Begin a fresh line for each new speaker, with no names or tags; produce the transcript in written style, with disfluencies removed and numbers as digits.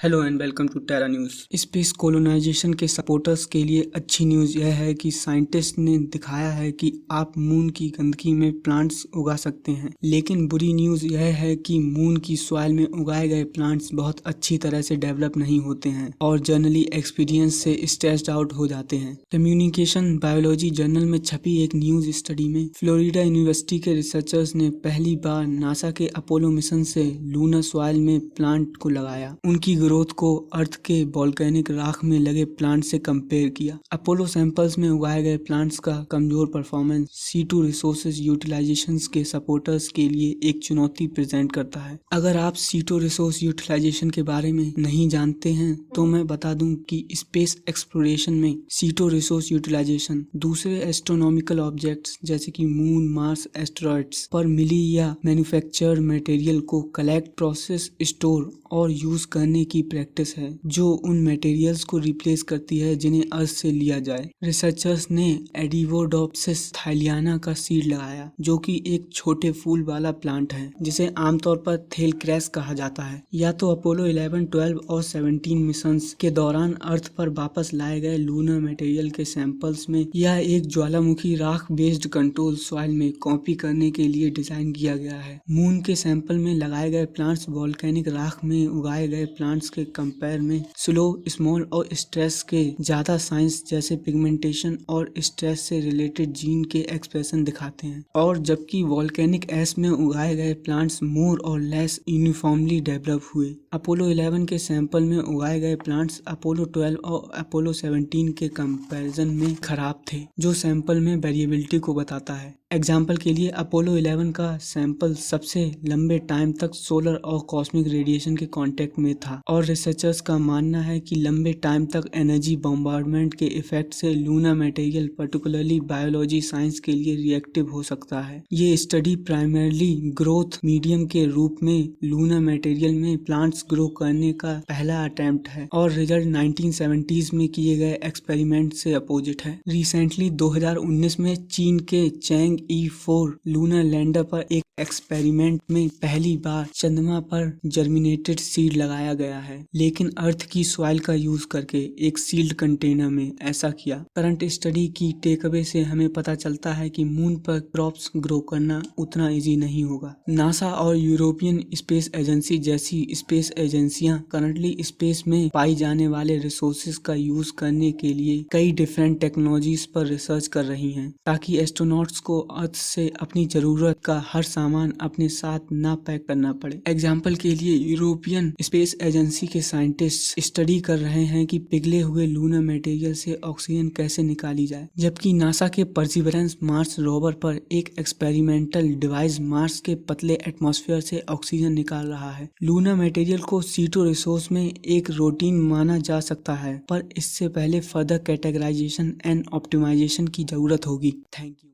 Hello and welcome to Terra News. Space colonisation के supporters के लिए अच्छी न्यूज़ यह है कि साइंटिस्ट ने दिखाया है कि आप मून की गंदगी में प्लांट्स उगा सकते हैं। लेकिन बुरी न्यूज़ यह है कि मून की सॉइल में उगाए गए प्लांट्स बहुत अच्छी तरह से डेवलप नहीं होते हैं और जनरली एक्सपीरियंस से स्ट्रेस्ड आउट हो जाते हैं। कम्युनिकेशन बायोलॉजी जर्नल में छपी एक न्यूज़ स्टडी में फ्लोरिडा यूनिवर्सिटी के रिसर्चर्स ने पहली बार नासा के अपोलो मिशन से लूनर सॉइल में प्लांट को लगाया। उनकी ग्रोथ को अर्थ के वोल्केनिक राख में लगे प्लांट से कंपेयर किया। अपोलो सैंपल्स में उगाए गए प्लांट्स का कमजोर परफॉर्मेंस C2 रिसोर्सेज यूटिलाइजेशन के सपोर्टर्स के लिए एक चुनौती प्रेजेंट करता है। अगर आप C2 रिसोर्स यूटिलाइजेशन के बारे में नहीं जानते हैं तो मैं बता दूं कि स्पेस एक्सप्लोरेशन में C2 रिसोर्स यूटिलाइजेशन दूसरे एस्ट्रोनॉमिकल ऑब्जेक्ट्स जैसे कि मून, मार्स, एस्टेरॉइड्स पर मिली या मैन्युफैक्चर्ड मटेरियल को कलेक्ट, प्रोसेस, स्टोर और यूज करने की प्रैक्टिस है जो उन मटेरियल्स को रिप्लेस करती है जिन्हें अर्थ से लिया जाए। रिसर्चर्स ने एडिवोडोप्सिस थाइलियाना का सीड लगाया जो कि एक छोटे फूल वाला प्लांट है जिसे आमतौर पर थेलक्रेस कहा जाता है। या तो अपोलो 11, 12 और 17 मिशंस के दौरान अर्थ पर वापस लाए गए लूनर मटेरियल के सैंपल्स में यह एक ज्वालामुखी राख बेस्ड कंट्रोल सॉइल में कॉपी करने के लिए डिजाइन किया गया है। मून के सैंपल में लगाए गए प्लांट्स वोल्केनिक राख में उगाए गए प्लांट्स के कंपेयर में स्लो, स्मॉल और स्ट्रेस के ज्यादा साइंस जैसे पिगमेंटेशन और स्ट्रेस से रिलेटेड जीन के एक्सप्रेशन दिखाते हैं, और जबकि वोल्केनिक ऐश में उगाए गए प्लांट्स मोर और लेस यूनिफॉर्मली डेवलप हुए। अपोलो 11 के सैंपल में उगाए गए प्लांट्स अपोलो 12 और अपोलो 17 के कंपैरिजन में खराब थे, जो सैंपल में वेरिएबिलिटी को बताता है। एग्जाम्पल के लिए अपोलो 11 का सैंपल सबसे लंबे टाइम तक सोलर और कॉस्मिक रेडिएशन के कांटेक्ट में था, और रिसर्चर्स का मानना है कि लंबे टाइम तक एनर्जी बॉम्बार्डमेंट के इफेक्ट से lunar material particularly biology science के लिए रिएक्टिव हो सकता है। ये स्टडी प्राइमरली ग्रोथ मीडियम के रूप में लूनर मटेरियल में प्लांट्स ग्रो करने का पहला अटेम्प्ट है, और रिजल्ट 1970s में किए गए एक्सपेरिमेंट से अपोजिट है। रिसेंटली 2019 में चीन के चैंग E4 लूनर लैंडर पर एक एक्सपेरिमेंट में पहली बार चंद्रमा पर जर्मिनेटेड सीड लगाया गया है, लेकिन अर्थ की सॉइल का यूज करके एक सील्ड कंटेनर में ऐसा किया। करंट स्टडी की टेकअवे से हमें पता चलता है कि मून पर क्रॉप्स ग्रो करना उतना इजी नहीं होगा। नासा और यूरोपियन स्पेस एजेंसी जैसी स्पेस एजेंसियां करंटली स्पेस में पाई जाने वाले रिसोर्सेज का यूज करने के लिए कई डिफरेंट टेक्नोलॉजीज पर रिसर्च कर रही हैं, ताकि एस्ट्रोनॉट्स को अर्थ से अपनी जरूरत का हर सामान अपने साथ ना पैक करना पड़े। एग्जाम्पल के लिए यूरोपियन स्पेस एजेंसी के साइंटिस्ट स्टडी कर रहे हैं कि पिघले हुए लूनर मटेरियल से ऑक्सीजन कैसे निकाली जाए, जबकि नासा के परसिवरेंस मार्स रोवर पर एक एक्सपेरिमेंटल डिवाइस मार्स के पतले एटमॉस्फेयर से ऑक्सीजन निकाल रहा है। लूनर मटेरियल को C2 रिसोर्स में एक रूटीन माना जा सकता है, पर इससे पहले फर्दर कैटेगराइजेशन एंड ऑप्टिमाइजेशन की जरूरत होगी। Thank you.